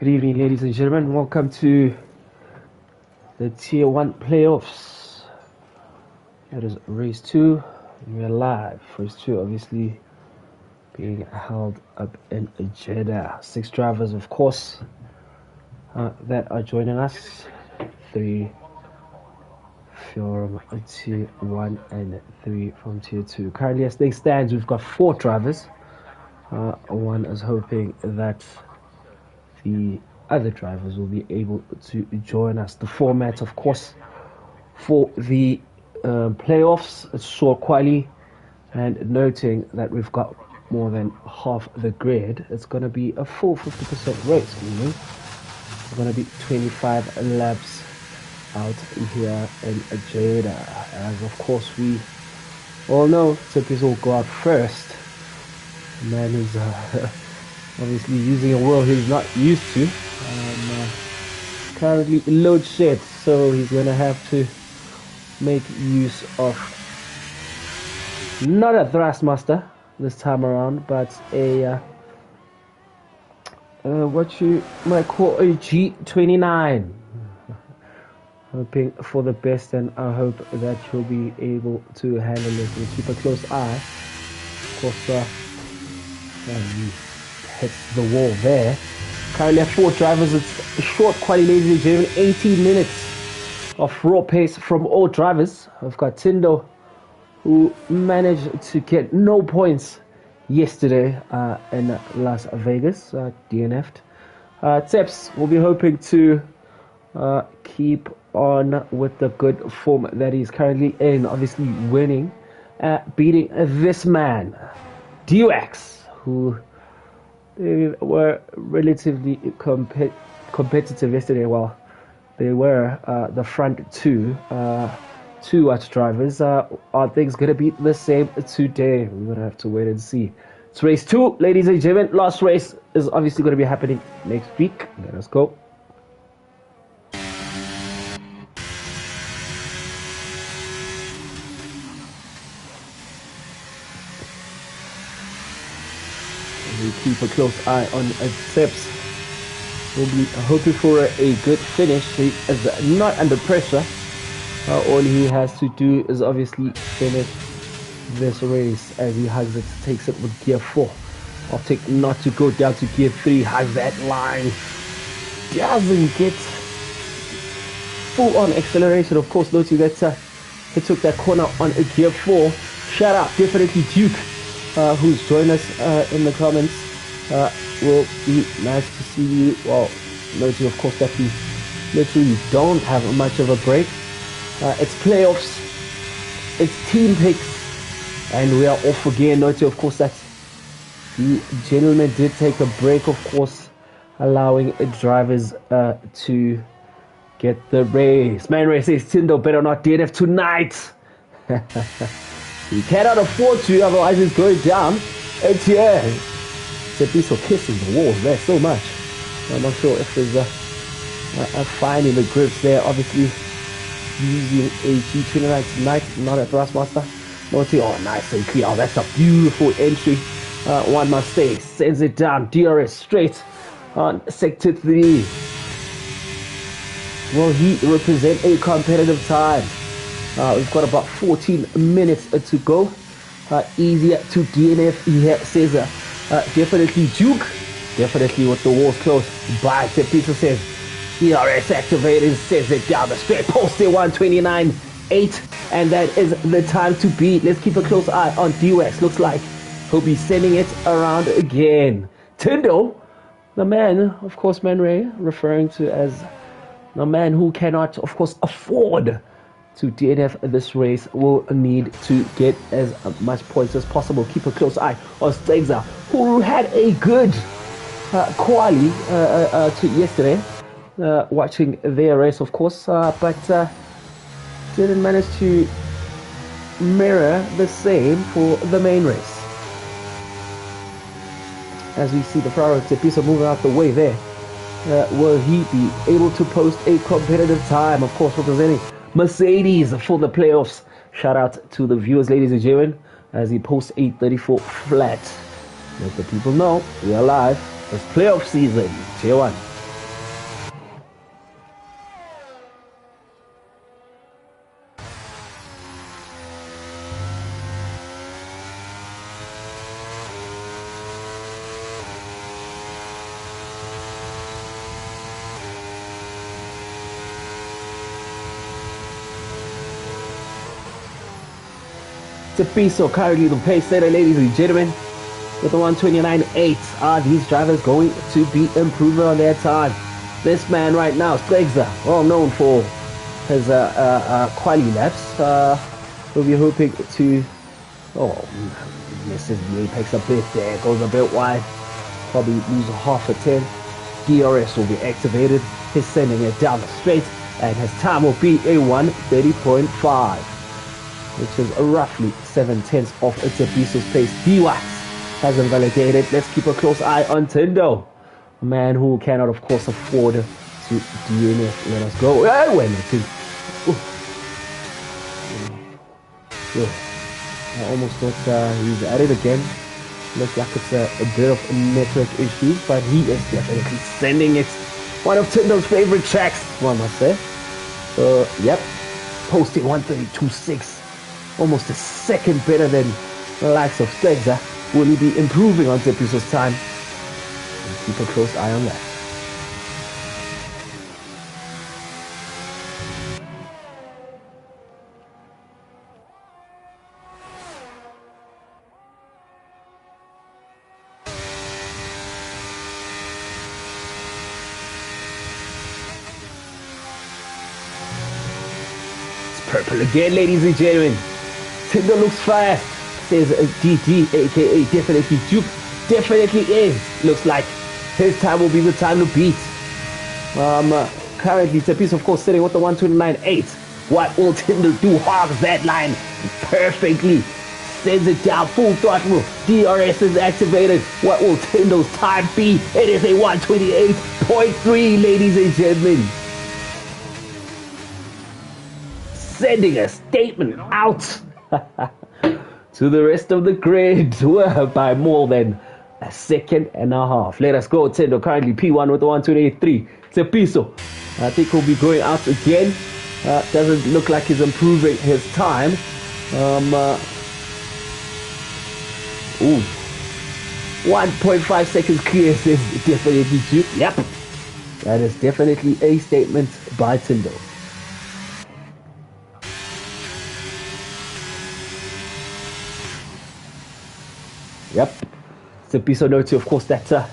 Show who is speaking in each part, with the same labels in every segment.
Speaker 1: Good evening, ladies and gentlemen. Welcome to the Tier 1 playoffs. It is race 2. We are live. Race 2 obviously being held up in Jeddah. 6 drivers, of course, that are joining us. 3 from Tier 1 and 3 from Tier 2. Currently, as things stand, we've got 4 drivers. One is hoping that the other drivers will be able to join us. The format, of course, for the playoffs is short quali, and noting that we've got more than half the grid, it's going to be a full 50% race, meaning it's going to be 25 laps out here in Jeddah. As of course we all know, Tippis will go out first. The man is obviously using a wheel he's not used to. Currently load shed, so he's gonna have to make use of not a Thrustmaster this time around, but a what you might call a G29. Hoping for the best, and I hope that you'll be able to handle it. We'll keep a close eye. Of course, hits the wall there. Currently at 4 drivers. It's a short quality, ladies and gentlemen. 18 minutes of raw pace from all drivers. I've got Tindo, who managed to get no points yesterday in Las Vegas, DNF'd. Teps will be hoping to keep on with the good form that he's currently in, obviously winning, beating this man, Duax, who they were relatively competitive yesterday. Well, they were the front two drivers. Are things going to be the same today? We're going to have to wait and see. It's race 2, ladies and gentlemen. Last race is obviously going to be happening next week. Let us go. We keep a close eye on Tips. We'll be hoping for a good finish. He is not under pressure. All he has to do is obviously finish this race as he hugs it, takes it with gear 4. Optic not to go down to gear 3, hugs that line. Doesn't get full on acceleration. Of course, noting that he took that corner on a gear 4. Shout out, definitely Duke. Who's joined us in the comments. Will be nice to see you. Well, noting of course that we literally don't have much of a break. It's playoffs, it's team picks, and we are off again. Noting of course that the gentleman did take a break, of course, allowing drivers to get the race. Man Ray says Tindo better not DNF tonight. He cannot afford to, otherwise it's going down. And yeah, Tippis are kissing the walls there so much. I'm not sure if there's a fine in the grips there. Obviously, using a G29 tonight, not a Thrustmaster. Oh, nice and clear. Oh, that's a beautiful entry. One mistake sends it down. DRS straight on sector 3. Will he represent a competitive time? We've got about 14 minutes to go. Easier to DNF here, says definitely Duke. Definitely with the walls closed. By Tepisa says ERS activated, says it down the straight. Posted 129.8, and that is the time to beat. Let's keep a close eye on DUX. Looks like he'll be sending it around again. Tindo, the man, of course, Man Ray, referring to as the man who cannot, of course, afford to DNF this race, will need to get as much points as possible. Keep a close eye on Stegza, who had a good quali to yesterday, watching their race, of course, but didn't manage to mirror the same for the main race. As we see the priority piece of moving out the way there, will he be able to post a competitive time? Of course, representing Mercedes for the playoffs. Shout out to the viewers, ladies and gentlemen, as he posts a 34 flat. Let the people know we are live. It's playoff season, Tier 1. a piso currently the pace setter, ladies and gentlemen, with the 129.8. These drivers going to be improving on their time. This man right now, Stegza, well known for his quali laps, will be hoping to, misses the apex a bit there, goes a bit wide, probably lose half a 10. DRS will be activated, he's sending it down the straight, and his time will be a 1:30.5, which is roughly 7/10 of its Abiso's pace. D-Wax hasn't validated. Let's keep a close eye on Tindo, a man who cannot, of course, afford to DNF. Let us go. I almost thought he's at it again. Looks like it's a bit of network issues, but he is definitely sending it. One of Tindo's favorite tracks, one must say. Yep, posting 1:32.6, almost a second better than the likes of Stegza. Will he be improving on Zepiso's time? We'll keep a close eye on that. Purple again, ladies and gentlemen. Tindo looks fast, says DD, aka definitely Duke. Definitely is. Looks like his time will be the time to beat. Currently, Tepiso, of course, sitting with the 129.8. What will Tindo do? Hogs that line perfectly. Sends it down full throttle. DRS is activated. What will Tindo's time be? It is a 128.3, ladies and gentlemen. Sending a statement out to the rest of the grid by more than a second and a half. Let us go. Tindo currently P1 with the 128.3. Tepiso, I think he'll be going out again. Doesn't look like he's improving his time. 1.5 seconds clear says definitely Duke. Yep, that is definitely a statement by Tindo. Yep, Tepiso noted, of course, that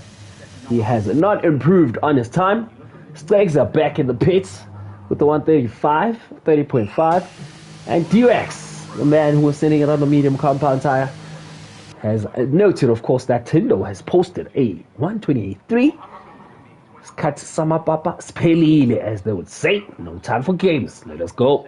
Speaker 1: he has not improved on his time. Stags are back in the pits with the 30.5. And D-Rex, the man who was sending it on the medium compound tire, has noted, of course, that Tindo has posted a 128.3. Let's cut some up, spelile, as they would say. No time for games. Let us go.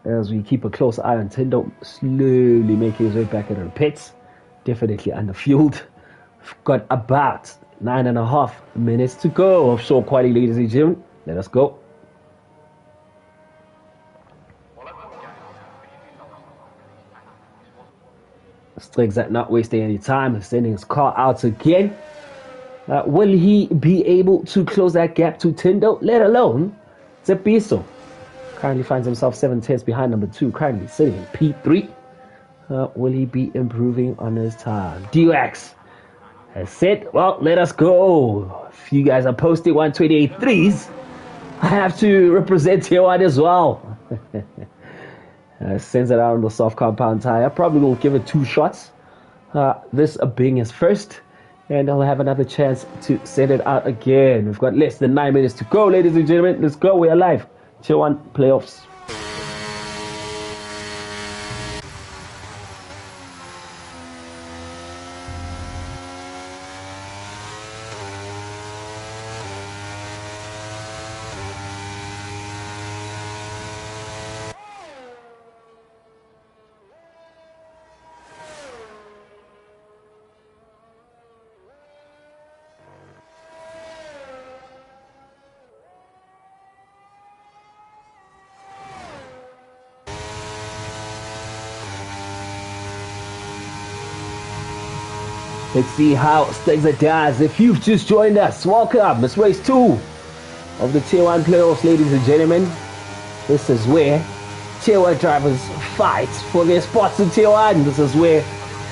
Speaker 1: As we keep a close eye on Tindo, slowly making his way back into the pits. Definitely underfueled. We've got about 9.5 minutes to go of show quality, ladies and gentlemen. Let us go. Striggs not wasting any time, sending his car out again. Will he be able to close that gap to Tindo, let alone Zepiso? Currently finds himself 7/10 behind number 2, currently sitting in P3. Will he be improving on his time? D-Wax has said, well, let us go. If you guys are posting 128.3s, I have to represent here one as well. Sends it out on the soft compound tire. Probably will give it 2 shots. This being his first. And he'll have another chance to send it out again. We've got less than 9 minutes to go, ladies and gentlemen. Let's go. We are live. Tier 1 playoffs. Let's see how Stegza does. If you've just joined us, welcome. It's race 2 of the Tier 1 playoffs, ladies and gentlemen. This is where Tier 1 drivers fight for their spots in Tier 1. This is where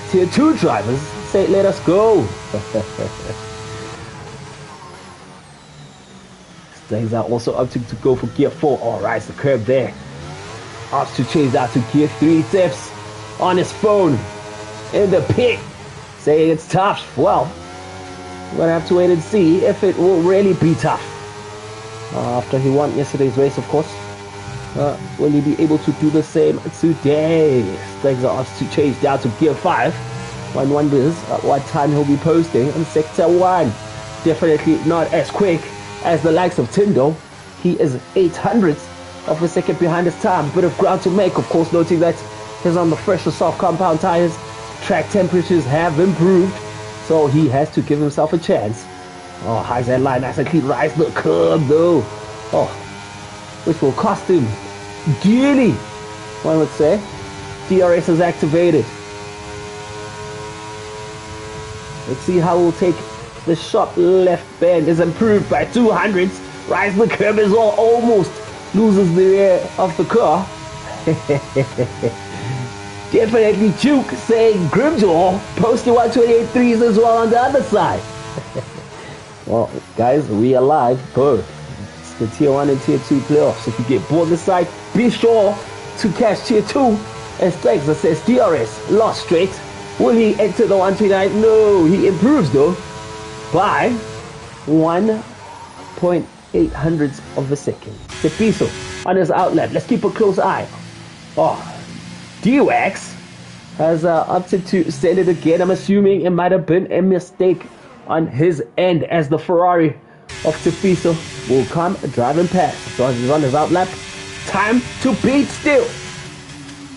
Speaker 1: Tier 2 drivers say, let us go. Things are also opting to go for Gear 4. Oh, rise the curb there. Opts to change that to Gear 3. Tips on his phone in the pit, saying it's tough. Well, we're going to have to wait and see if it will really be tough. After he won yesterday's race, of course. Will he be able to do the same today? Things are opts to change down to Gear 5. One wonders at what time he'll be posting in Sector 1. Definitely not as quick as the likes of Tindo. He is 800ths of a second behind his time. Bit of ground to make, of course, noting that he's on the fresher soft compound tires. Track temperatures have improved, so he has to give himself a chance. Oh, high that line, nice and clean, rise the curb though. Oh, which will cost him dearly, one would say. DRS is activated. Let's see how we'll take the sharp left bend. Is improved by 200s. Rise the curb as well, almost loses the rear of the car. Definitely Duke saying Grimjaw, posting 128.3s as well on the other side. Well, guys, we are live. It's the Tier 1 and Tier 2 playoffs. If you get bored this side, be sure to catch Tier 2. As Stegzer says, DRS lost straight. Will he enter the 129? No, he improves though by 1.8 hundredths of a second. Tepiso on his outlet. Let's keep a close eye. Oh, DWAX has opted to send it again. I'm assuming it might have been a mistake on his end, as the Ferrari of Tepiso will come driving past. So he's on his outlap. Time to beat still.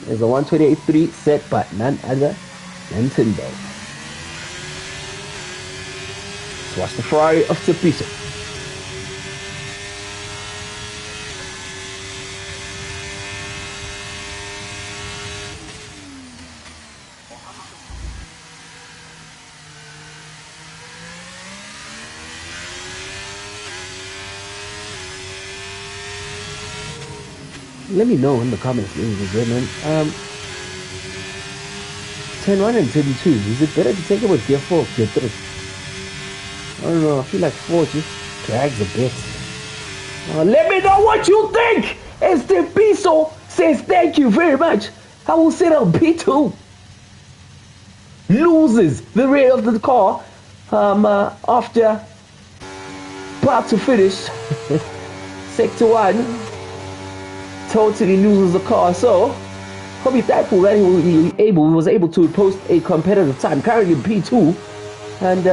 Speaker 1: There's a 128.3 set by none other than Tindo. Let's watch the Ferrari of Tepiso. Let me know in the comments, ladies and gentlemen. 10-1 and 10-2. Is it better to take it with Gear 4 or Gear 3? I don't know. I feel like 4 just drags a bit. Let me know what you think! Este Piso says thank you very much. I will set up P2. Loses the rear of the car after about to finish Sector 1. Totally loses the car, so I'll be thankful that he was able to post a competitive time, currently P2, and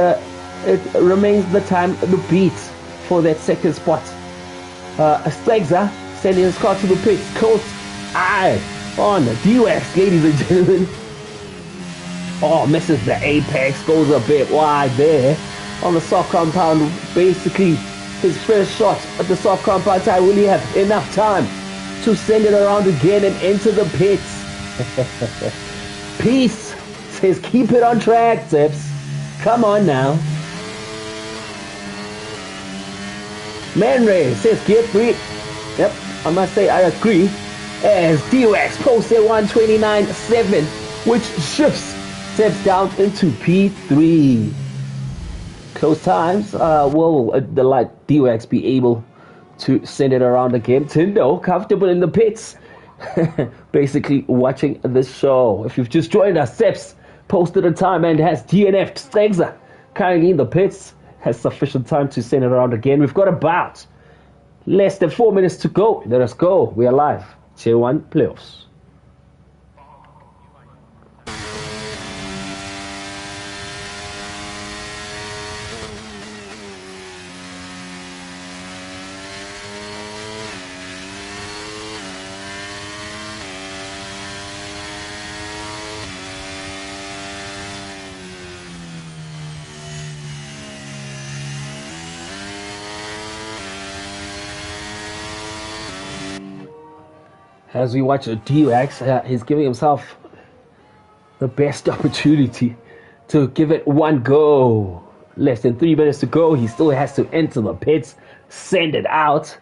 Speaker 1: it remains the time to beat for that second spot. Stegzer sending his car to the pits. Close eye on DWAX, ladies and gentlemen. Oh, misses the apex, goes a bit wide there on the soft compound. Basically, his first shot at the soft compound tire. Will he have enough time to send it around again and into the pits? Peace says keep it on track, Tips. Come on now. Man Ray says Gear 3. Yep, I must say I agree. As DWAX posted 129.7, which shifts Tips down into P3. Close times. Will the light DWAX be able to send it around again? Tindo comfortable in the pits. Basically watching the show. If you've just joined us, Seps posted a time and has DNF'd Stegzer currently in the pits. Has sufficient time to send it around again. We've got about less than 4 minutes to go. Let us go. We are live. Tier 1 playoffs. As we watch DWAX, he's giving himself the best opportunity to give it one go. Less than 3 minutes to go. He still has to enter the pits, send it out.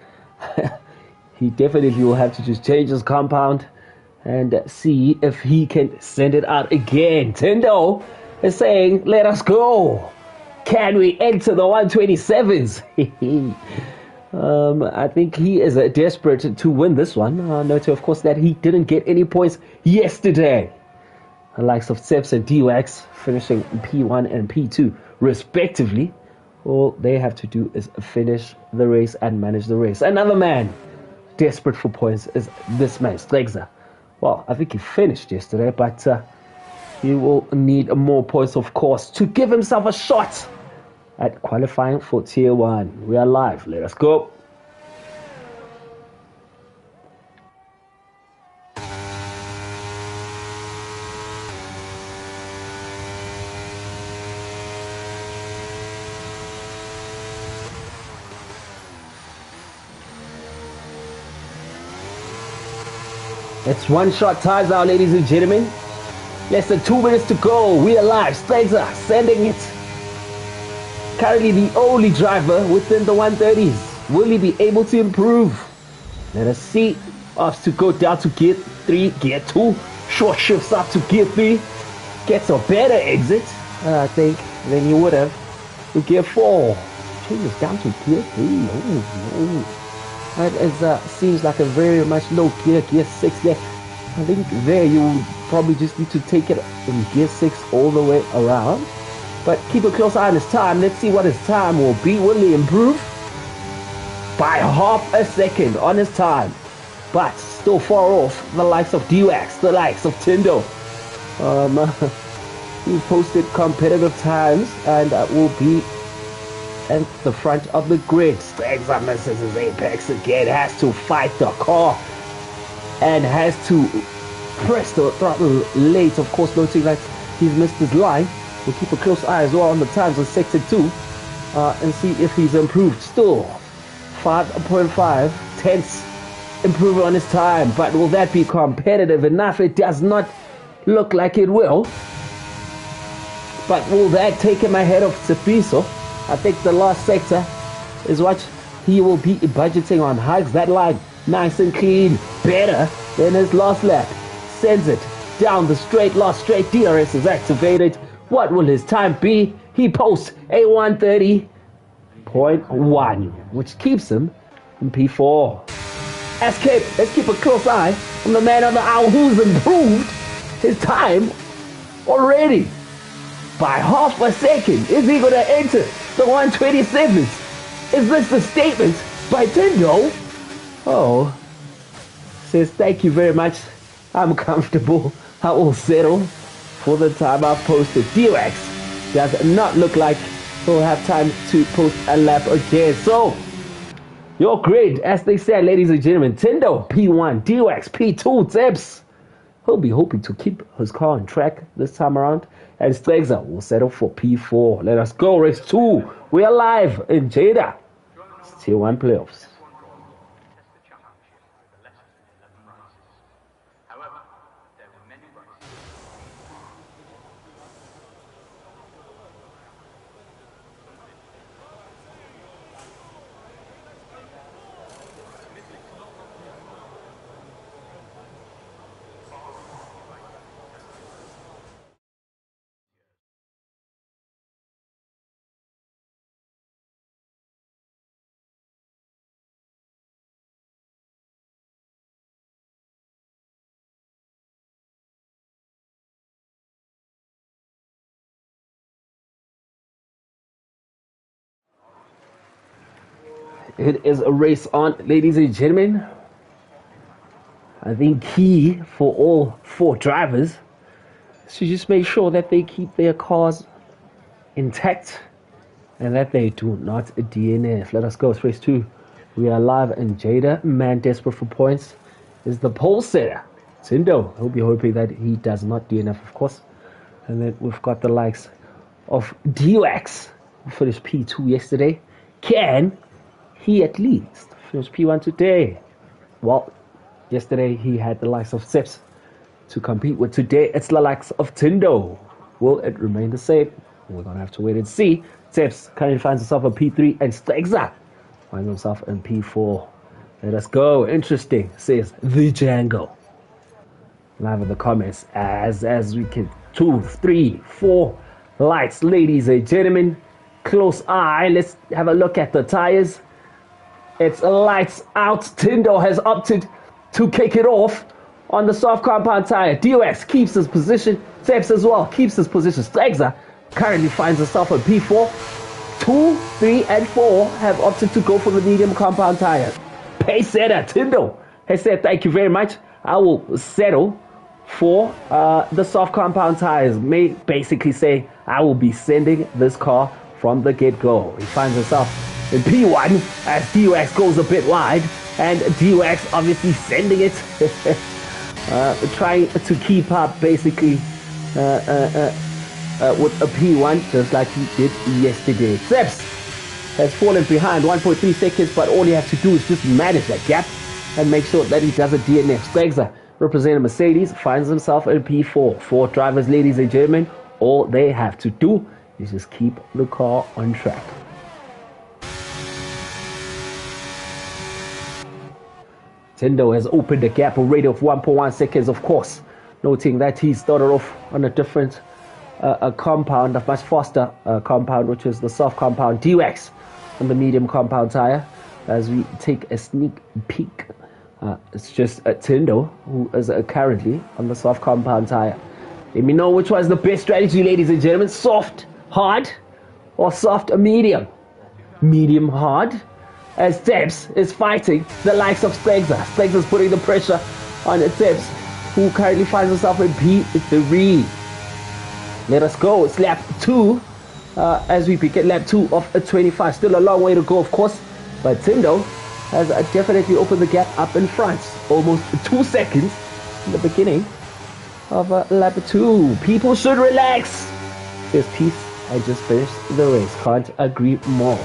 Speaker 1: He definitely will have to just change his compound and see if he can send it out again. Tendo is saying, let us go. Can we enter the 127s? I think he is desperate to win this one. Note, of course, that he didn't get any points yesterday. The likes of Seps and D-Wax finishing P1 and P2 respectively. All they have to do is finish the race and manage the race. Another man desperate for points is this man, Stegzer. Well, I think he finished yesterday, but he will need more points, of course, to give himself a shot at qualifying for Tier 1. We are live. Let us go. It's one-shot ties out, ladies and gentlemen. Less than 2 minutes to go. We are live. Stegzer sending it. Currently the only driver within the 130s. Will he be able to improve? Let us see. Us to go down to gear 3, gear 2. Short shifts up to gear 3. Gets a better exit, I think, than he would have with gear 4. Changes down to gear 3. Oh. That is, seems like a very much low gear 6 there. I think there you probably just need to take it in gear 6 all the way around. But keep a close eye on his time. Let's see what his time will be. Will he improve? By half a second on his time. But still far off the likes of D-Wax, the likes of Tindo. He posted competitive times and will be at the front of the grid. Stegzer misses his apex again. Has to fight the car. And has to press the throttle late. Of course, noting that he's missed his line. We'll keep a close eye as well on the times on sector 2 and see if he's improved. Still 5.5 tenths improvement on his time, but will that be competitive enough? It does not look like it will. But will that take him ahead of Tsepiso? I think the last sector is what he will be budgeting on. Hugs that line nice and clean, better than his last lap. Sends it down the straight, last straight. DRS is activated. What will his time be? He posts a 130.1, which keeps him in P4. Let's keep a close eye on the man of the hour who's improved his time already by half a second. Is he going to enter the 127s? Is this the statement by Tindo? Oh, says thank you very much. I'm comfortable. I will settle for the time I've posted. D-Wax does not look like he'll have time to post a lap again. So, your grid, as they said, ladies and gentlemen, Tindo P1, D-Wax P2, Tips. He'll be hoping to keep his car on track this time around. And Stegzer will settle for P4. Let us go, race 2. We are live in Jeddah. It's Tier 1 playoffs. It is a race on, ladies and gentlemen. I think key for all 4 drivers is to just make sure that they keep their cars intact and that they do not DNF. Let us go. It's race 2. We are live in Jeddah. Man desperate for points is the pole setter, Tindo. He'll be hoping that he does not DNF, of course. And then we've got the likes of D-Wax, who finished P2 yesterday. Can he at least finish P1 today? Well, yesterday he had the likes of Seps to compete with. Today it's the likes of Tindo. Will it remain the same? We're going to have to wait and see. Tips currently finds himself in P3 and Stegza finds himself in P4. Let us go. Interesting, says the Django. Live in the comments as we can 2, 3, 4 lights, ladies and gentlemen. Close eye. Let's have a look at the tires. It's lights out. Tindo has opted to kick it off on the soft compound tire. DOX keeps his position. Tips as well keeps his position. Stegza currently finds himself in P4. 2, 3, and 4 have opted to go for the medium compound tire. Pace setter Tindo has said thank you very much. I will settle for the soft compound tires. May basically say I will be sending this car from the get-go. He finds himself in P1 as DOX goes a bit wide, and DOX obviously sending it, trying to keep up basically with a P1 just like he did yesterday. Seps has fallen behind 1.3 seconds, but all he has to do is just manage that gap and make sure that he does a DNF. Stegza, representing Mercedes, finds himself in P4. 4 drivers, ladies and gentlemen, all they have to do is just keep the car on track. Tindo has opened a gap, a rate of 1.1 seconds, of course, noting that he started off on a different compound, a much faster compound, which is the soft compound. DOX on the medium compound tire. As we take a sneak peek, it's just a Tindo who is currently on the soft compound tire. Let me know which was the best strategy, ladies and gentlemen. Soft, hard, or soft, medium? Medium, hard. As Tips is fighting the likes of Stegza. Stegza's putting the pressure on Tips, who currently finds himself in P3. Let us go. It's lap 2 as we begin lap 2 of 25. Still a long way to go, of course, but Tindo has definitely opened the gap up in front. Almost 2 seconds in the beginning of lap 2. People should relax. Says Peace, I just finished the race. Can't agree more.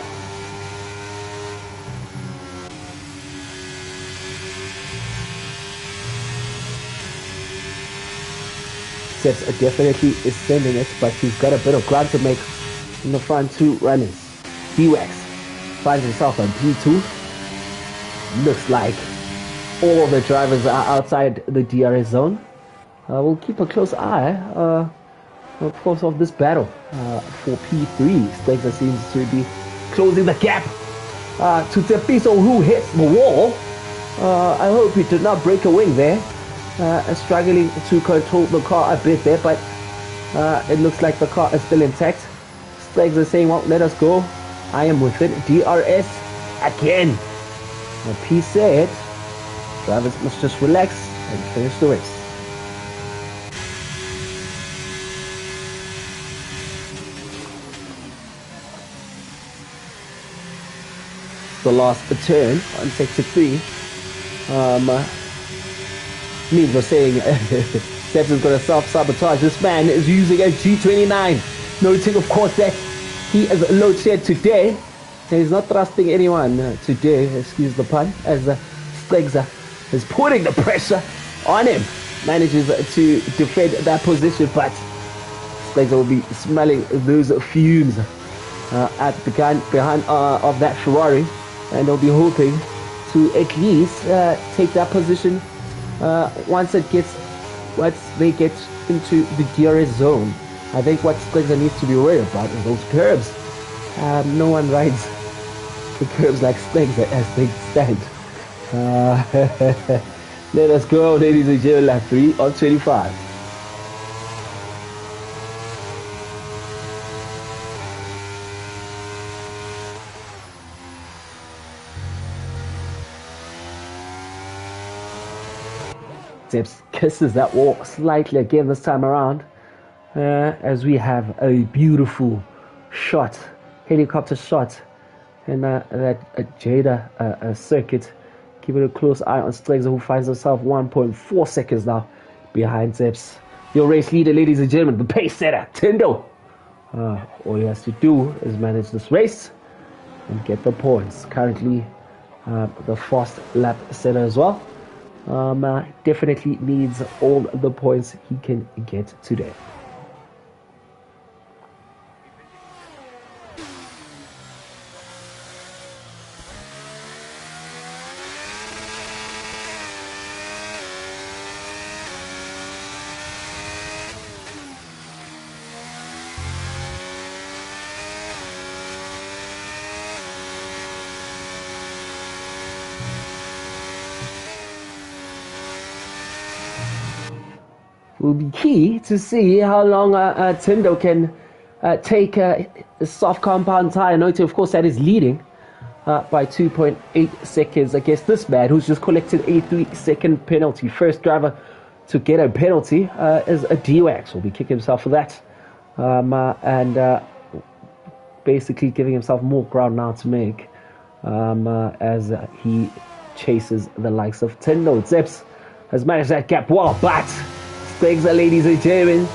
Speaker 1: Tips definitely is sending it, but he's got a bit of ground to make in the front 2 runners. DOX finds himself on P2. Looks like all the drivers are outside the DRS zone. We'll keep a close eye, of course, of this battle for P3. Stegza seems to be closing the gap to Tepiso, who hits the wall. I hope he did not break a wing there. Struggling to control the car a bit there, but it looks like the car is still intact. Stegza saying, well, let us go. I am within DRS again. P said, drivers must just relax and finish the race. The last turn on sector 3. Means we're saying Steps is going to self-sabotage. This man is using a G29. Noting, of course, that he is load shed today. He's not trusting anyone today, excuse the pun, as Stegza is putting the pressure on him. Manages to defend that position, but Stegza will be smelling those fumes at the gun behind of that Ferrari, and they'll be hoping to at least take that position once they get into the DRS zone. I think what Stegza needs to be worried about is those curbs. No one rides the curbs like Stegza as they stand. Let us go, ladies and gentlemen, lap 3 on 25. Tips kisses that wall slightly again this time around, as we have a beautiful shot, helicopter shot in that Jeddah circuit. Keeping a close eye on Stegza, who finds himself 1.4 seconds now behind Tips. Your race leader, ladies and gentlemen, the pace setter, Tindo. All he has to do is manage this race and get the points. Currently, the fast lap setter as well. Definitely needs all the points he can get today. will be key to see how long Tindo can take a soft compound tire. Note, of course, that is leading by 2.8 seconds against this man who's just collected a 3-second penalty. First driver to get a penalty is a D-Wax. Will be kicking himself for that. And basically giving himself more ground now to make as he chases the likes of Tindo. Zeps has managed that gap well, but Stegza, ladies and gentlemen,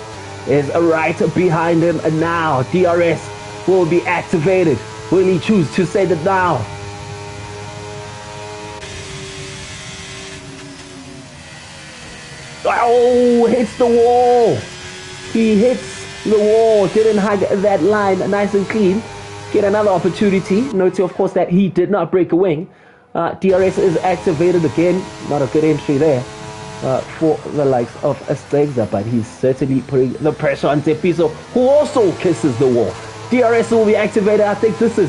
Speaker 1: is right behind him, and now DRS will be activated. Will he choose to send it now? Oh, hits the wall. He hits the wall, didn't hug that line nice and clean. Get another opportunity. Note, of course, that he did not break a wing. DRS is activated again. Not a good entry there for the likes of Stegza, but he's certainly putting the pressure on Tepiso, who also kisses the wall. DRS will be activated. I think this is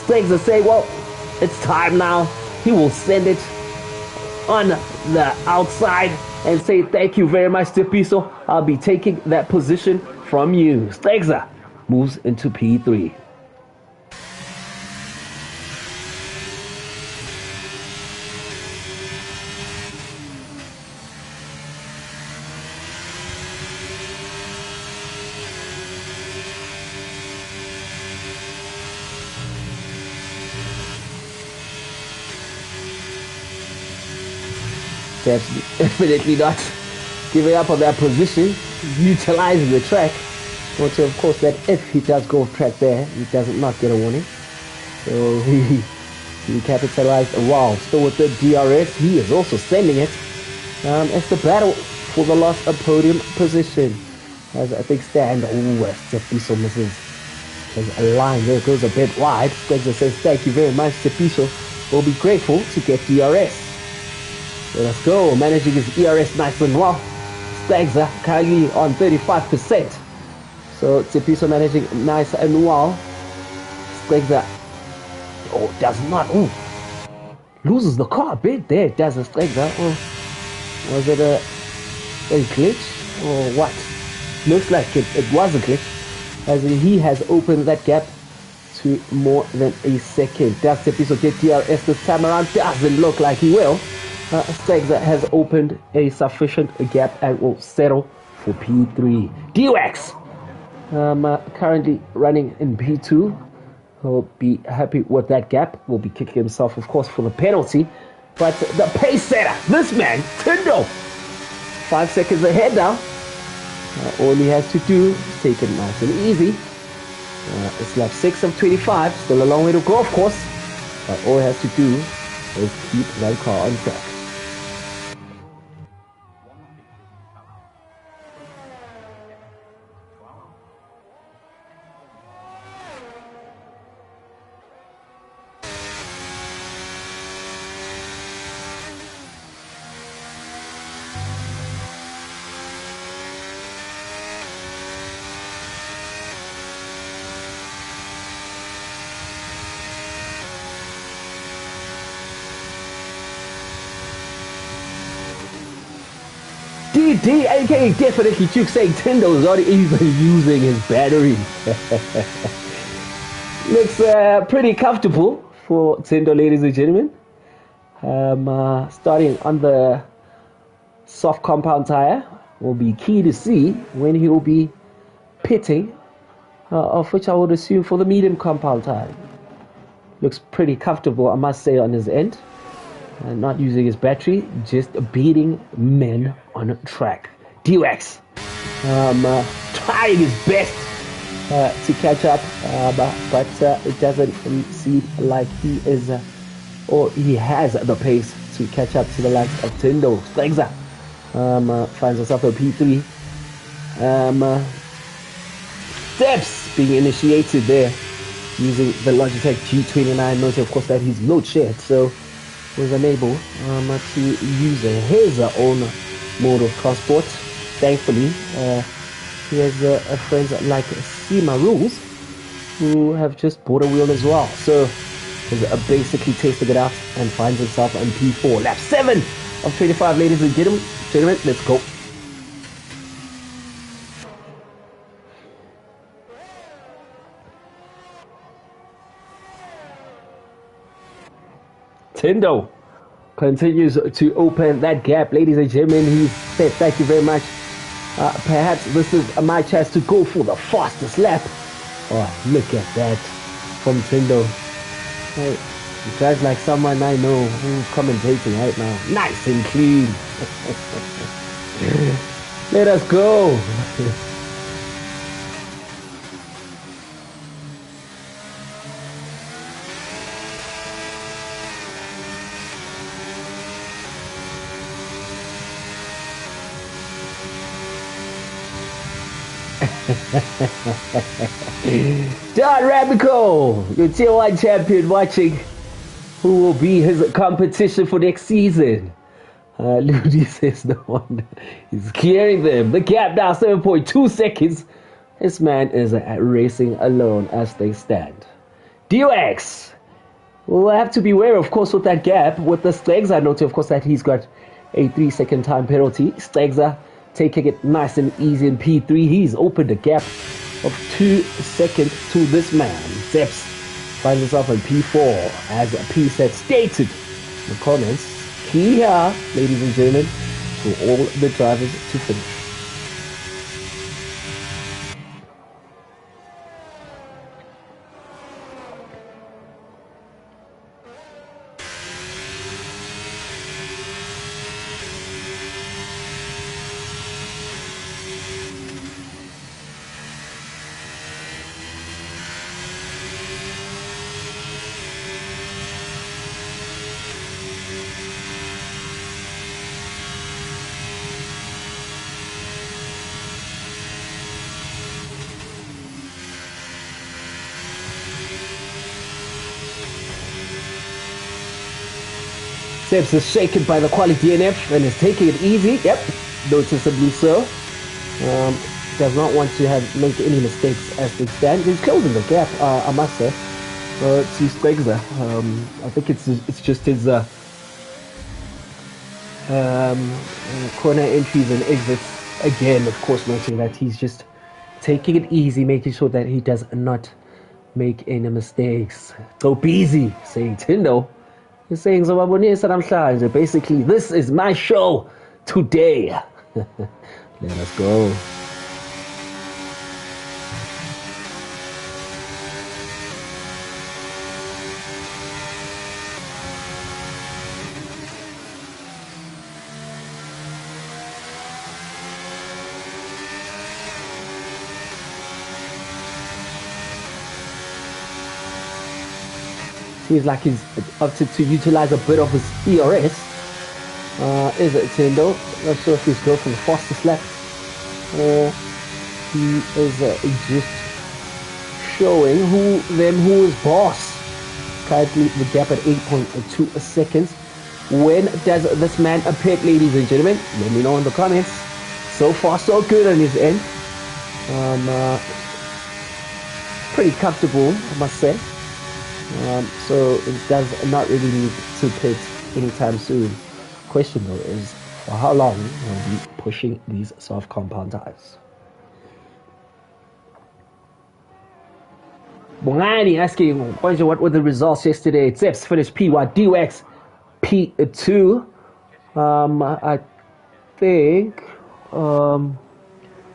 Speaker 1: Stegza saying, well, it's time now. He will send it on the outside and say, thank you very much, Tepiso. I'll be taking that position from you. Stegza moves into P3. Definitely not giving up on that position, utilizing the track. Note, of course, that if he does go off track there, he does not get a warning. So he capitalized. Wow, still with the DRS, he is also sending it. It's the battle for the last podium position. As I think stand, Tepiso misses his line there, goes a bit wide. Stegza says, thank you very much, Tepiso. We'll be grateful to get DRS. So let's go, managing his ERS nice and well. Stegza currently on 35%. So Tepiso managing nice and well. Stegza, does not, loses the car a bit there, does Stegza. Was it a glitch or what? Looks like it was a glitch, as he has opened that gap to more than a second. Does Tepiso get DRS this time around? Doesn't look like he will. Stegza has opened a sufficient gap and will settle for P3. D-Wax currently running in P2. He'll be happy with that gap. Will be kicking himself, of course, for the penalty. But the pace setter, this man, Tindo, 5 seconds ahead now. All he has to do is take it nice and easy. It's lap 6 of 25. Still a long way to go, of course. But all he has to do is keep that car on track. DD, aka definitely Duke, saying Tindo is not even using his battery. Looks pretty comfortable for Tindo, ladies and gentlemen. Starting on the soft compound tire will be key to see when he will be pitting, of which I would assume for the medium compound tire. Looks pretty comfortable, I must say, on his end. Not using his battery, just beating men on track. D-Wax trying his best to catch up, but it doesn't seem like he is, or he has the pace to catch up to the likes of Tindo. Stegza finds himself a P3. Steps being initiated there using the Logitech G29. Note, of course, that he's load shared, so was unable to use his own mode of transport. Thankfully, he has friends like Sima Rules who have just bought a wheel as well. So he's basically tasting it out and finds himself on P4. Lap 7 of 25, ladies and gentlemen. Let's go. Tindo continues to open that gap. Ladies and gentlemen, he said, thank you very much. Perhaps this is my chance to go for the fastest lap. Oh, look at that from Tindo. Hey, he drives like someone I know who's commentating right now. Nice and clean. Let us go. Don Rabico, your Tier 1 champion, watching who will be his competition for next season. Ludi says no one is clearing them. The gap now 7.2 seconds. This man is racing alone as they stand. DOX will have to beware, of course, with that gap. With the Stegza, note, of course, that he's got a 3-second time penalty. Stegza taking it nice and easy in P3. He's opened a gap of 2 seconds to this man. Zeps finds himself in P4 as P said stated in the comments. Key here, ladies and gentlemen, for all the drivers to finish. Sebs is shaken by the quality DNF and is taking it easy. Yep, noticeably so. Does not want to make any mistakes as they stand. He's closing the gap, I must say, to Stegza. I think it's just his corner entries and exits. Again, of course, noting that he's just taking it easy, making sure that he does not make any mistakes. Go easy, saying Tindo. He's saying, basically, this is my show today. Let us go. Seems like he's opted to utilize a bit of his ERS. Is it Tindo? Not sure if he's going for the fastest lap or he is just showing who is boss. Currently the gap at 8.2 seconds. When does this man appear, ladies and gentlemen? Let me know in the comments. So far so good on his end. Pretty comfortable, I must say. So it does not really need to pit anytime soon. Question though is, for how long will we be pushing these soft compound tires? Bongani asking, what were the results yesterday? Zeps finished P1, DUX P2. I think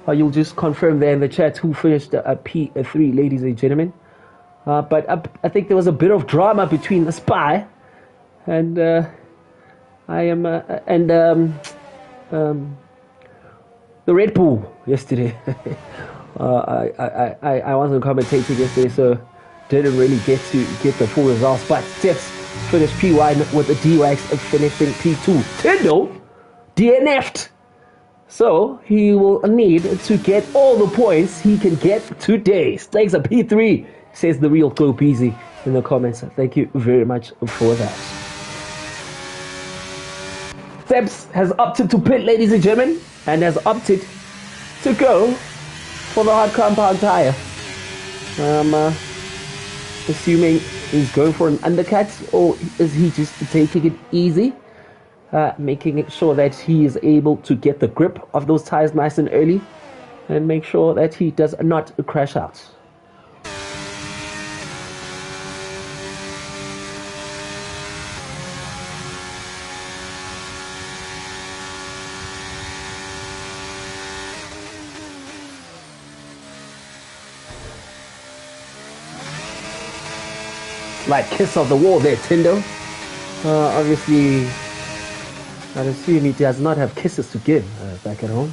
Speaker 1: you'll just confirm there in the chat who finished at P3, ladies and gentlemen. But I think there was a bit of drama between the Spy and the Red Bull yesterday. I wasn't commentating yesterday, so didn't really get the full results. But Steps finished P1 with the D-Wax finishing P2. Tindo DNF'd. So he will need to get all the points he can get today. Stakes a P3. Says the real Globe Easy in the comments. Thank you very much for that. Sebs has opted to pit, ladies and gentlemen, and has opted to go for the hard compound tire. Assuming he's going for an undercut, or is he just taking it easy, making sure that he is able to get the grip of those tires nice and early and make sure that he does not crash out. slight kiss of the wall there, Tindo. Obviously, I'd assume he does not have kisses to give back at home.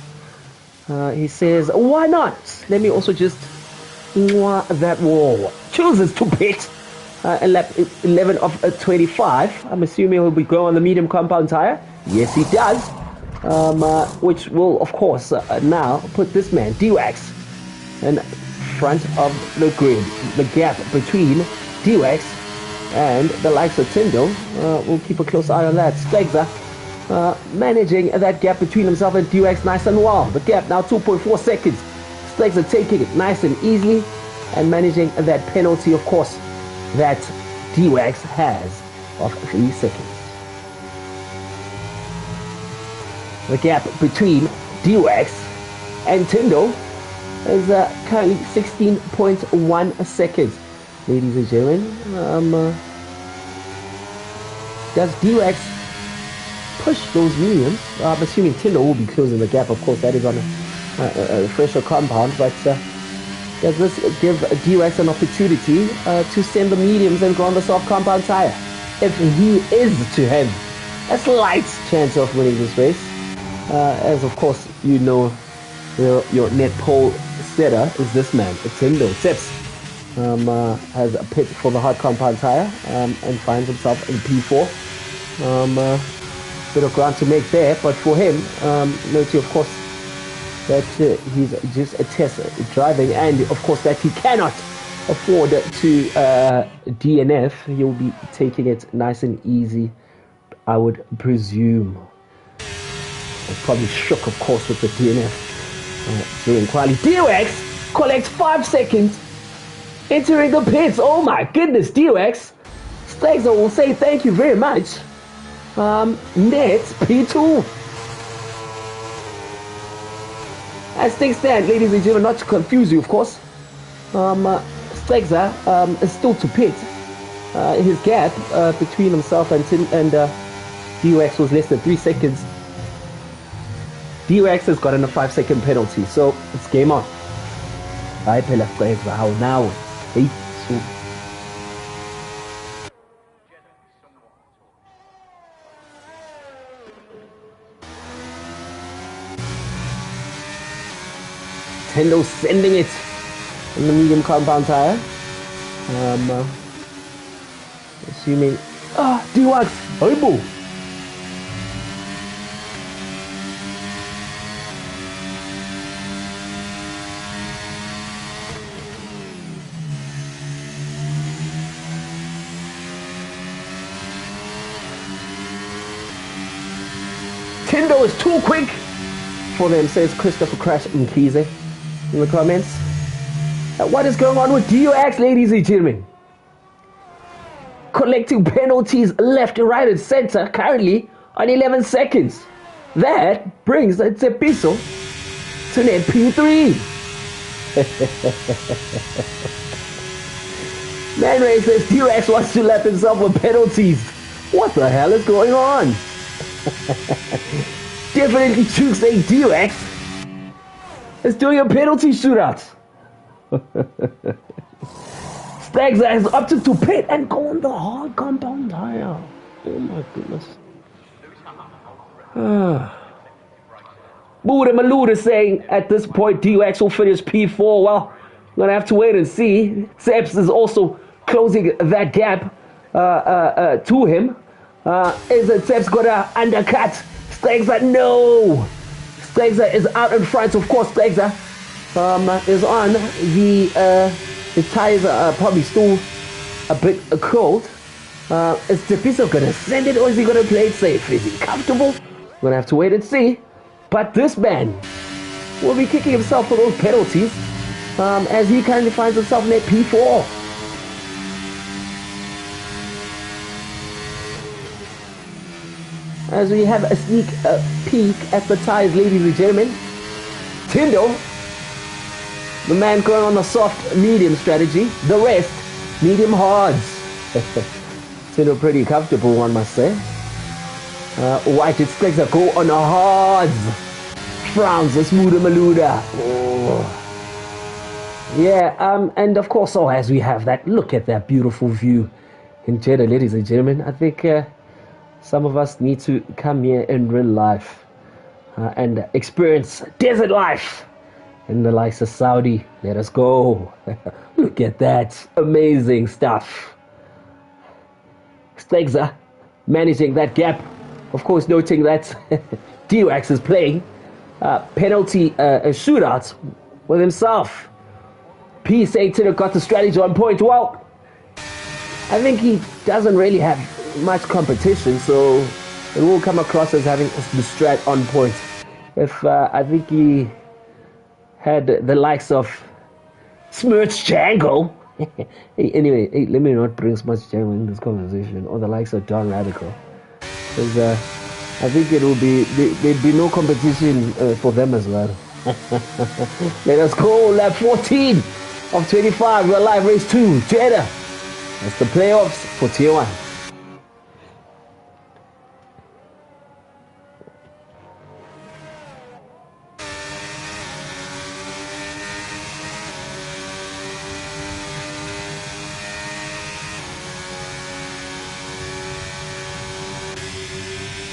Speaker 1: He says, why not? Let me also just that wall. Chooses to pit. Lap 11 of 25. I'm assuming he'll be going on the medium compound tire. Yes, he does. Which will, of course, now put this man, D-Wax, in front of the grid. The gap between D-Wax and the likes of Tindo. We'll keep a close eye on that. Stegler managing that gap between himself and D-Wax nice and well. The gap now 2.4 seconds. Stegler taking it nice and easily and managing that penalty, of course, that D-Wax has of 3 seconds. The gap between D-Wax and Tindo is currently 16.1 seconds. Ladies and gentlemen, does D-Wax push those mediums? I'm assuming Tindo will be closing the gap. Of course, that is on a fresher compound, but does this give D-Wax an opportunity to send the mediums and go on the soft compound tire? If he is to have a slight chance of winning this race, as of course you know, your net pole setter is this man, Tindo. Tips has a pit for the hard compound tire and finds himself in P4. Bit of ground to make there, but for him, note of course that he's just a test driving, and of course that he cannot afford to DNF. He'll be taking it nice and easy, I would presume. Probably shook, of course, with the DNF during quali. D-Wax collects 5 seconds entering the pits. Oh my goodness, D-Wax. Stegler will say thank you very much. Net P2. As things stand, ladies and gentlemen, not to confuse you, of course, Stegler is still to pit. His gap between himself and D-Wax was less than 3 seconds. D-Wax has gotten a 5-second penalty, so it's game on. I phela Stegler, how now? Hey, so Tindo sending it in the medium compound tire. Assuming D-Wax, horrible. Tindo is too quick for them, says Christopher Crash Mkize in the comments. What is going on with D-Wax, ladies and gentlemen? Collecting penalties left, right, and center currently on 11 seconds. That brings Tsepiso to net P3. Man Ray says D-Wax wants to lap himself with penalties. What the hell is going on? Definitely Chooks saying D-Wax is doing a penalty shootout. Stegler is opted to pit and go on the hard compound tire. Oh my goodness. Buddha Maluda saying at this point D-Wax will finish P4. Well, I'm gonna have to wait and see. Seps is also closing that gap to him. Is it Seps gonna undercut Stegler? No. Stegler is out in front. Of course, Stegler is on the tires are probably still a bit cold. Is Tsepiso gonna send it, or is he gonna play it safe? Is he comfortable? We're gonna have to wait and see. But this man will be kicking himself for those penalties as he currently finds himself net P4. As we have a sneak peek at the tires, ladies and gentlemen. Tindo, the man going on the soft medium strategy. The rest, medium hards. Tindo pretty comfortable, one must say. Why did Stegler go on the hards? Frowns a smoother Maluda. Oh. Yeah, and of course, as we have that, look at that beautiful view in Jeddah, ladies and gentlemen. I think some of us need to come here in real life and experience desert life in the likes of Saudi. Let us go. Look at that. Amazing stuff. Stegzer managing that gap. Of course, noting that D-Wax is playing penalty shootouts with himself. P. Satan got the strategy on point. Well, I think he doesn't really have much competition, so it will come across as having the strat on point. If I think he had the likes of Smirch Jangle. Anyway, let me not bring Smirch Jangle in this conversation, or the likes of Don Radical, because I think it will be there'd be no competition for them as well. Let us go, lap 14 of 25. We're live race 2, Jeddah. That's the playoffs for Tier 1.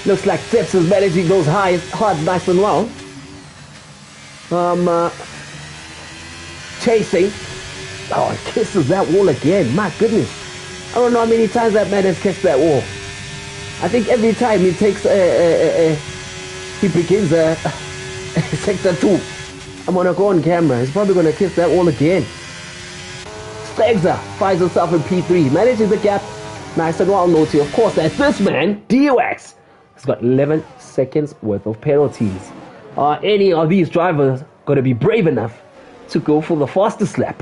Speaker 1: Looks like Tips is managing those hard nice and well. Chasing. Oh, he kisses that wall again. My goodness. I don't know how many times that man has kissed that wall. I think every time he takes he begins sector 2. I'm gonna go on camera. He's probably gonna kiss that wall again. Stegzer finds himself in P3, manages the gap nice and well. Noted, of course, that this man, D-Wax, has got 11 seconds worth of penalties. Are any of these drivers gonna be brave enough to go for the fastest lap?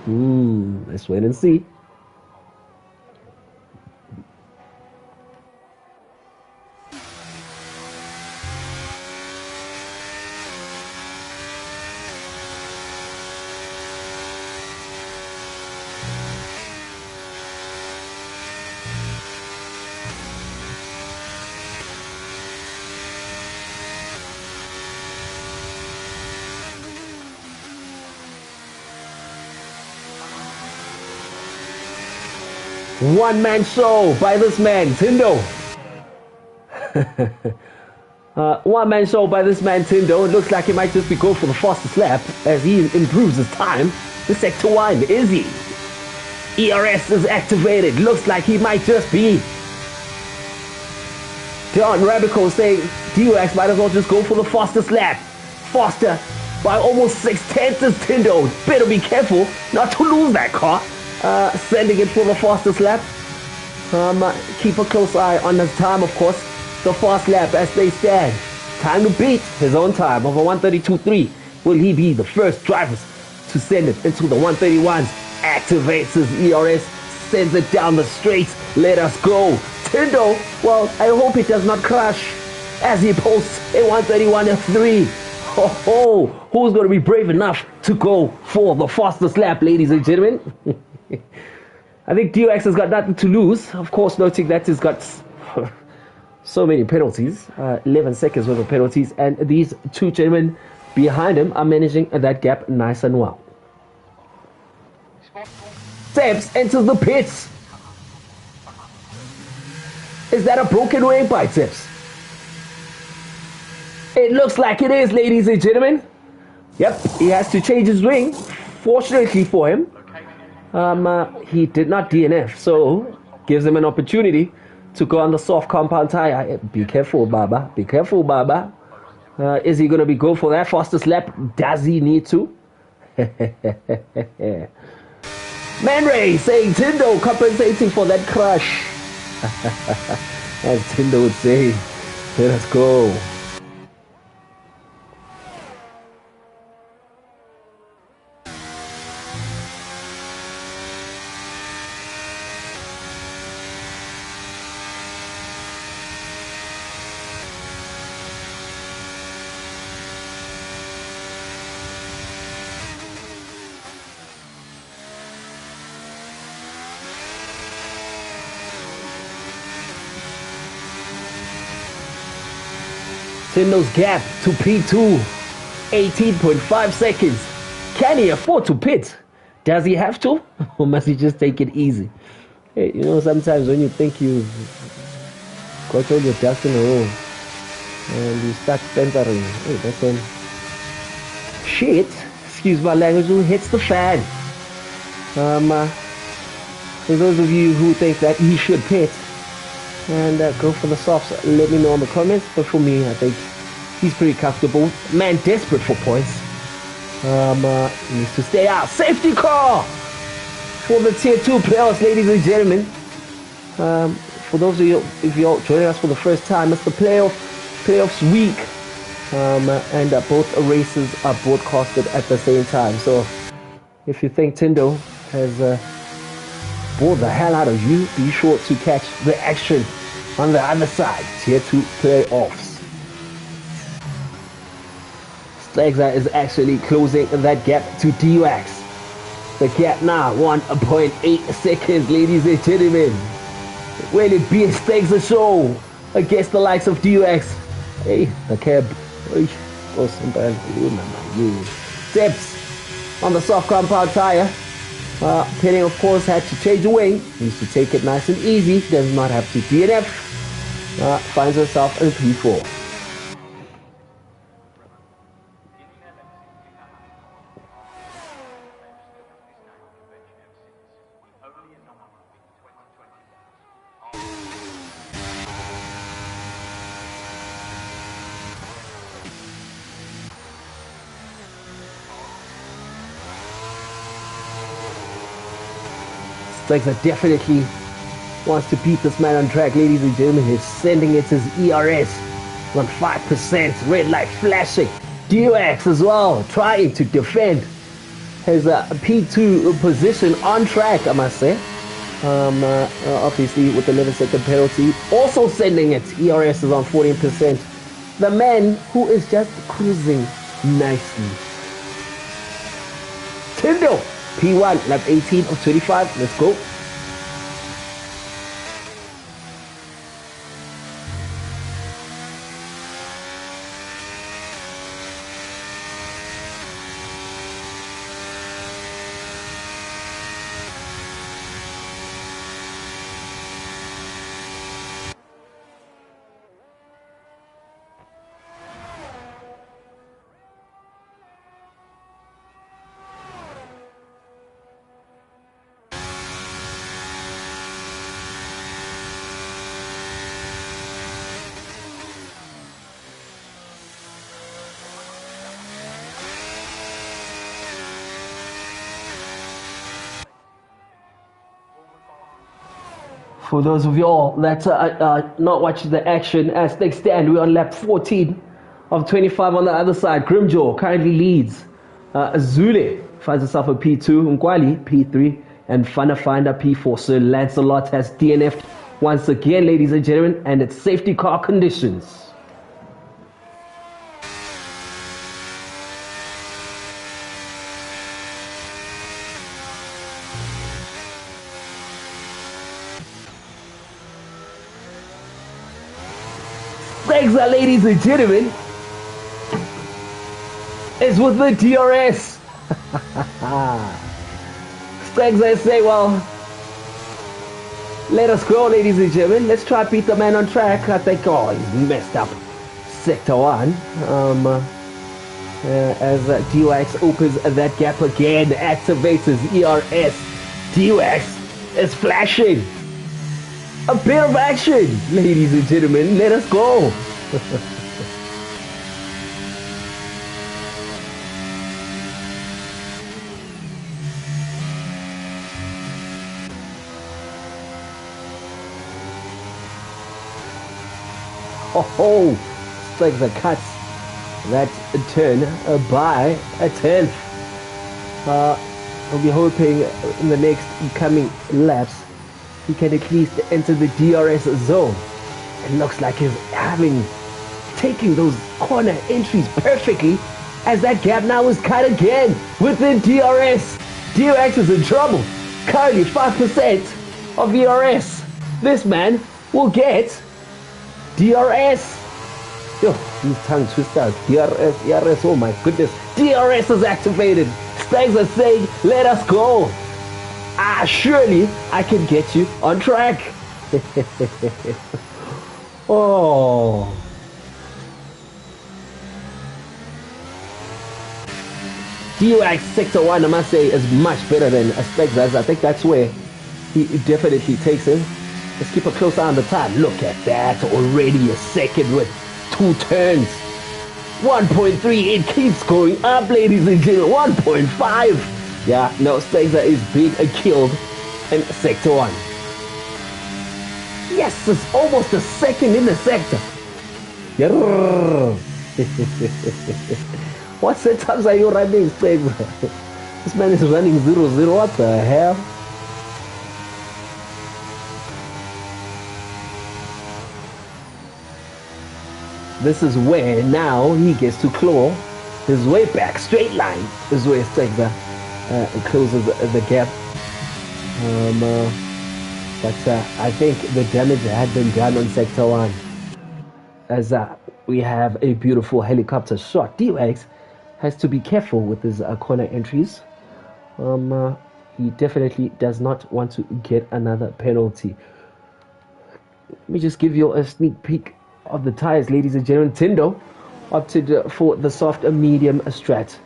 Speaker 1: Let's wait and see. One-man show by this man, Tindo. One-man show by this man, Tindo. It looks like he might just be going for the fastest lap as he improves his time. The sector 1, Izzy. ERS is activated. Looks like he might just be. John Rabico saying D-Wax might as well just go for the fastest lap. Faster by almost 6/10 is Tindo. Better be careful not to lose that car. Sending it for the fastest lap. Keep a close eye on his time, of course. The fast lap as they stand. Time to beat his own time of a 132.3. Will he be the first drivers to send it into the 131s? Activates his ERS, sends it down the straight. Let us go. Tindo, well, I hope it does not crash as he posts a 131 F3. Ho, who's going to be brave enough to go for the fastest lap, ladies and gentlemen? I think D-Wax has got nothing to lose. Of course, noting that he's got so many penalties, 11 seconds worth of penalties, and these two gentlemen behind him are managing that gap nice and well. Steps enters the pits. Is that a broken wing by Tips? It looks like it is, ladies and gentlemen. Yep, he has to change his wing. Fortunately for him, he did not DNF, so gives him an opportunity to go on the soft compound tire. Be careful, Baba. Be careful, Baba. Is he going to go for that fastest lap? Does he need to? Man Ray saying Tindo compensating for that crash. As Tindo would say, let us go. Tindo's gap to P2, 18.5 seconds. Can he afford to pit? Does he have to? Or must he just take it easy? Hey, you know, sometimes when you think you've got all your ducks in a row and you start splintering, hey, that's when shit, excuse my language, who hits the fan. Um, uh, for those of you who think that he should pit and go for the softs, let me know in the comments. But for me, I think he's pretty comfortable. Man, desperate for points. Needs to stay out. Safety car for the tier 2 playoffs, ladies and gentlemen. For those of you, if you're joining us for the first time, it's the playoffs week. And both races are broadcasted at the same time. So if you think Tindo has bored the hell out of you, be sure to catch the action on the other side. Tier 2 playoffs. Stegza is actually closing that gap to DUX. The gap now 1.8 seconds, ladies and gentlemen. Will it be a Stegza show against the likes of DUX? Hey, the cab. Steps on the soft compound tire. Pitting, of course, had to change away. Needs to take it nice and easy. Does not have to DNF. Finds herself in P4. Stegza definitely wants to beat this man on track, ladies and gentlemen. He's sending it his ERS on 5%, red light flashing. DUX as well, trying to defend his P2 position on track, I must say. Obviously with the 11-second penalty, also sending it. ERS is on 14%. The man who is just cruising nicely. Tindo, P1, lap 18 of 25. Let's go. For those of y'all that are not watching the action as things stand, we're on lap 14 of 25 on the other side. Grimjaw currently leads. Zule finds himself a P2, Nkwali P3, and Fana Finder P4. Sir Lancelot has DNF'd once again, ladies and gentlemen, and it's safety car conditions. Stegza, ladies and gentlemen, is with the DRS. Stegza say, well, let us go, ladies and gentlemen. Let's try to beat the man on track. I think, oh, he's messed up. Sector 1. As DUX opens that gap again, activates his ERS. DUX is flashing. A bit of action, ladies and gentlemen. Let us go. Oh, it's like the cuts that turn by a 10th. I'll be hoping in the next coming laps he can at least enter the DRS zone. It looks like he's taking those corner entries perfectly, as that gap now is cut again within DRS. DRX is in trouble. Currently 5% of ERS. This man will get DRS. Yo, these tongue twisters. DRS, ERS, oh my goodness. DRS is activated. Stags are saying, let us go. Surely I can get you on track. Oh. DUX Sector 1, I must say, is much better than Spexas. I think that's where he definitely takes him. Let's keep a close eye on the time. Look at that. Already a second with 2 turns. 1.3. It keeps going up, ladies and gentlemen. 1.5. Yeah, no, Spexer is big and killed in Sector 1. Yes, it's almost a second in the sector. What setups are you running, Spexer? This man is running 0-0. What the hell? This is where now he gets to claw his way back. Straight line is where Spexer closes the gap. But I think the damage had been done on Sector 1. As we have a beautiful helicopter shot. DUX has to be careful with his corner entries. He definitely does not want to get another penalty. Let me just give you a sneak peek of the tires, ladies and gentlemen. Tindo opted for the soft medium strat.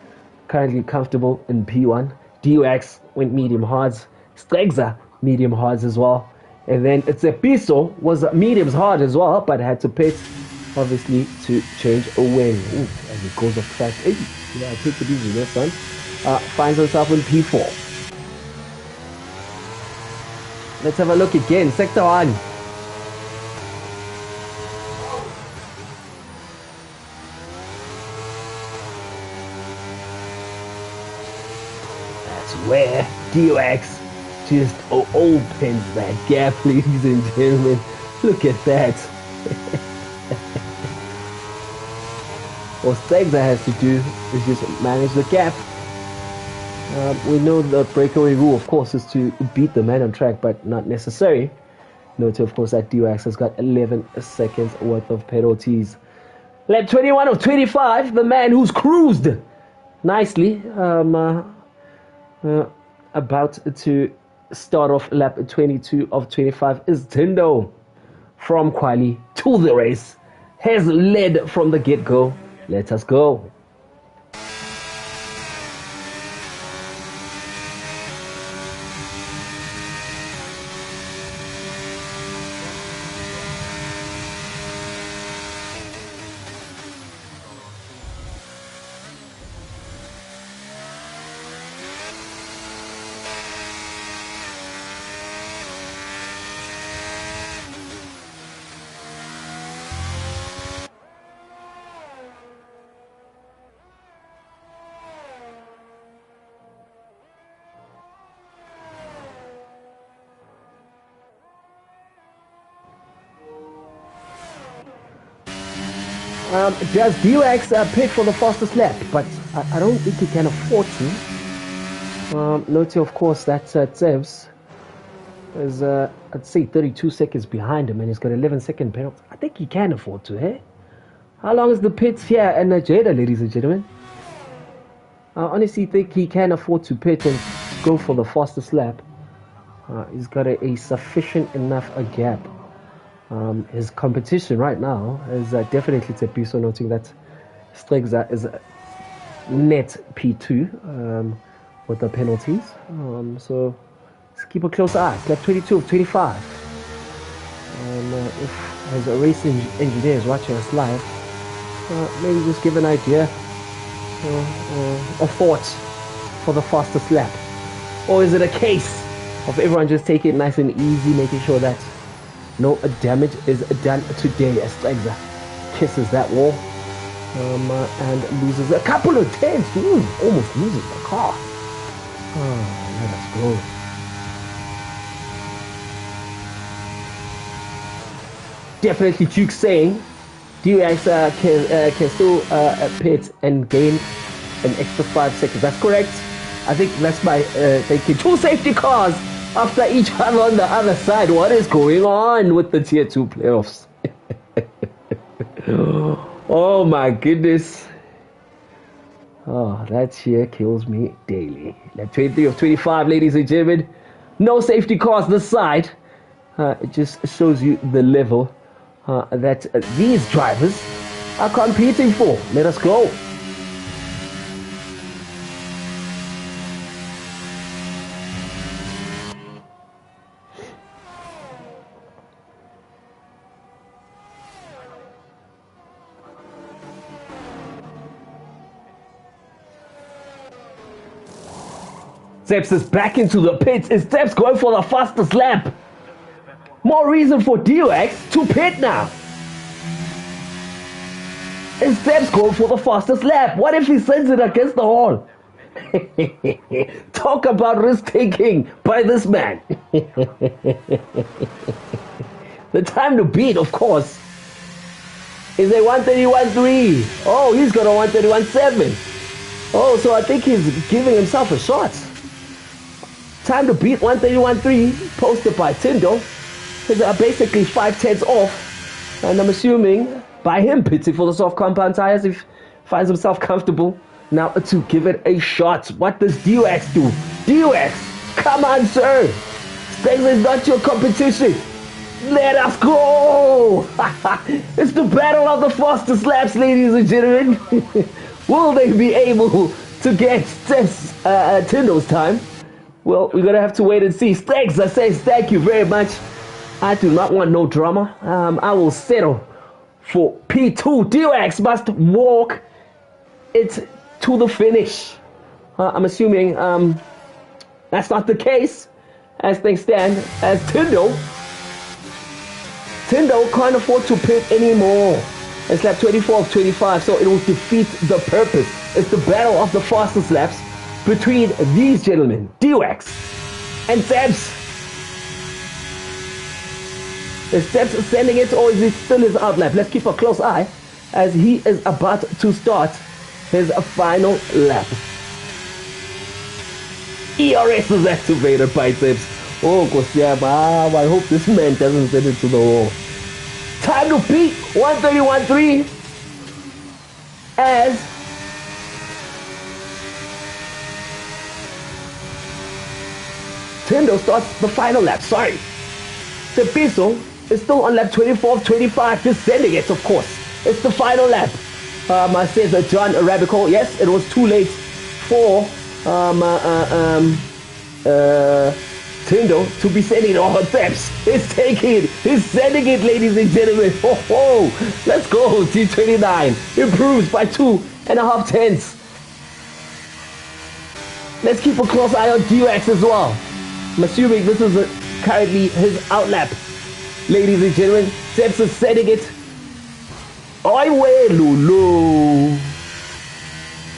Speaker 1: Currently comfortable in P1. DUX went medium hards. Spexer medium hards as well. And then Tsepiso was mediums hard as well, but had to pit, obviously, to change a wing. Ooh, as it goes off track. Hey, yeah, take it easy there, son. Finds himself in P4. Let's have a look again. Sector 1. That's where DUX just opens that gap, ladies and gentlemen. Look at that. What Spexer has to do is just manage the gap. We know the breakaway rule, of course, is to beat the man on track, but not necessary. Note, of course, that DUX has got 11 seconds worth of penalties. Lap 21 of 25, the man who's cruised nicely. About to start off lap 22 of 25 is Tindo. From quali to the race. Has led from the get-go. Let us go. Does DUX pit for the fastest lap? But I don't think he can afford to. Note, of course, that Zevs is, I'd say, 32 seconds behind him, and he's got 11-second penalty. I think he can afford to, eh? How long is the pit here in Jeddah, ladies and gentlemen? I honestly think he can afford to pit and go for the fastest lap. He's got a sufficient enough gap. His competition right now is definitely Tsepiso, noting that Spexer is net P2 with the penalties. So let's keep a close eye. Lap 22 of 25. If as a racing engineer is watching us live, maybe just give an idea or thoughts for the fastest lap. Or is it a case of everyone just taking it nice and easy, making sure that no damage is done today as Spexer kisses that wall and loses a couple of tenths. Almost loses the car. Let us go. Definitely Duke saying DUX can still pit and gain an extra 5 seconds. That's correct. I think that's by taking 2 safety cars after each other on the other side. What is going on with the Tier 2 playoffs? Oh my goodness. Oh, that cheer kills me daily. Lap 23 of 25, ladies and gentlemen. No safety cars this side. It just shows you the level that these drivers are competing for. Let us go. Steps is back into the pits. Is Steps going for the fastest lap? More reason for DOX to pit now. Is Steps going for the fastest lap? What if he sends it against the wall? Talk about risk taking by this man. The time to beat, of course, is a 131.3. Oh, he's got a 131.7. Oh, so I think he's giving himself a shot. Time to beat 131.3, posted by Tindo. He's basically 5/10 off. And I'm assuming by him pitting for the soft compound tires, he finds himself comfortable now to give it a shot. What does DUX do? DUX, come on, sir. Space is not your competition. Let us go. It's the battle of the fastest laps, ladies and gentlemen. Will they be able to get Tindo's time? Well, we're going to have to wait and see. Stags, I say thank you very much. I do not want no drama. I will settle for P2. DOX must walk it to the finish. I'm assuming that's not the case as things stand. As Tindo can't afford to pit anymore. It's lap 24 of 25, so it will defeat the purpose. It's the battle of the fastest laps between these gentlemen, DOX and Steps. Is Steps sending it, or is it still his outlap? Let's keep a close eye as he is about to start his final lap. ERS is activated by Steps. Oh, Kosiama, I hope this man doesn't send it to the wall. Time to beat 131.3 as Tindo starts the final lap. Sorry. Tepiso is still on lap 24 of 25, just sending it, of course. It's the final lap. Says John Arabico. Yes, it was too late for Tindo to be sending it on Steps. He's taking it. He's sending it, ladies and gentlemen. Oh, let's go. T29 improves by 2.5 tenths. Let's keep a close eye on DUX as well. I'm assuming this is currently his outlap. Ladies and gentlemen, Steps is setting it. Oi, way, Lulu.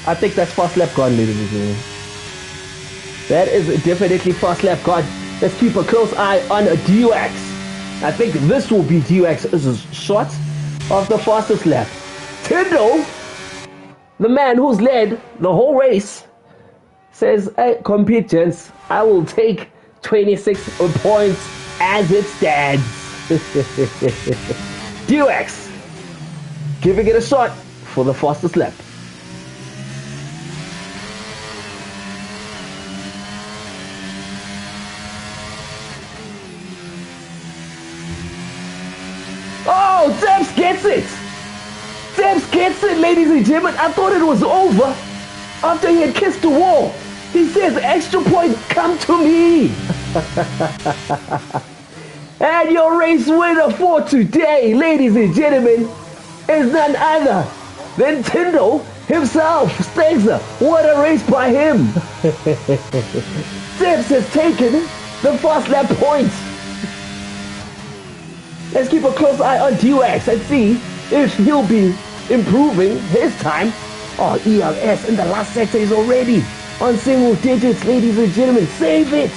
Speaker 1: I think that's fast lap gone, ladies and gentlemen. That is definitely fast lap gone. Let's keep a close eye on DUX. I think this will be DUX's shot of the fastest lap. Tindo, the man who's led the whole race, says, hey, compete, gents. I will take 26 points as it stands. DUX giving it a shot for the fastest lap. Oh, Steps gets it! Steps gets it, ladies and gentlemen. I thought it was over after he had kissed the wall. He says, extra point, come to me. And your race winner for today, ladies and gentlemen, is none other than Tindo himself. Stagser, what a race by him. Steps has taken the fast lap points. Let's keep a close eye on DUX and see if he'll be improving his time. Oh, ELS in the last sector is already on single digits, ladies and gentlemen. Save it.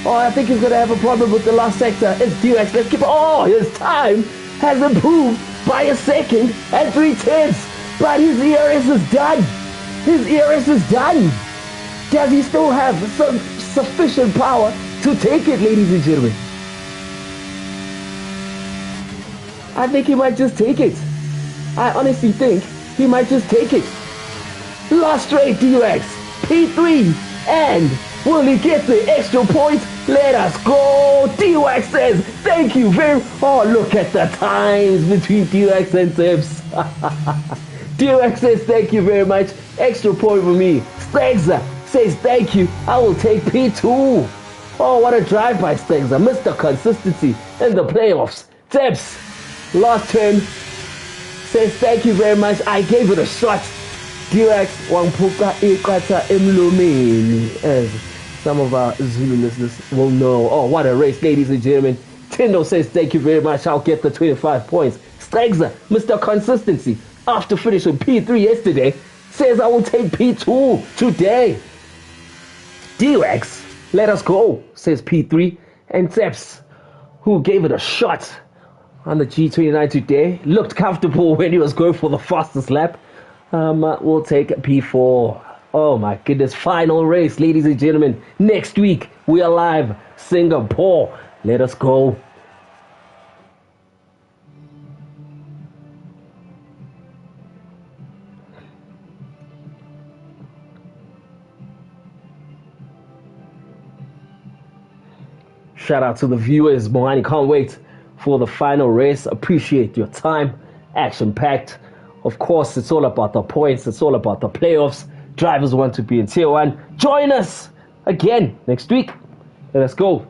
Speaker 1: Oh, I think he's going to have a problem with the last sector. It's DUX. Let's keep it. Oh, his time has improved by a second and 3/10. But his ERS is done. His ERS is done. Does he still have some sufficient power to take it, ladies and gentlemen? I think he might just take it. I honestly think he might just take it. Last straight DUX, P3, and Will he get the extra point? Let us go. D-Wax says, thank you very... Oh, look at the times between D-Wax and Tips. D-Wax says, thank you very much. Extra point for me. Stegza says, thank you. I will take P2. Oh, what a drive by Stegza. Mr. Consistency in the playoffs. Tips, last turn, says, thank you very much. I gave it a shot. D-Wax wangpuka ikata emlomeni, as some of our Zulu listeners will know. Oh, what a race, ladies and gentlemen. Tindo says, thank you very much. I'll get the 25 points. Stegza, Mr. Consistency, after finishing P3 yesterday, says I will take P2 today. D-Wax, let us go, says P3. And Teps, who gave it a shot on the G29 today, looked comfortable when he was going for the fastest lap. We'll take P4. Oh my goodness, final race, ladies and gentlemen. Next week, we are live, Singapore. Let us go. Shout out to the viewers, Mohani. Can't wait for the final race. Appreciate your time. Action-packed. Of course, it's all about the points. It's all about the playoffs. Drivers want to be in Tier 1. Join us again next week. Let us go.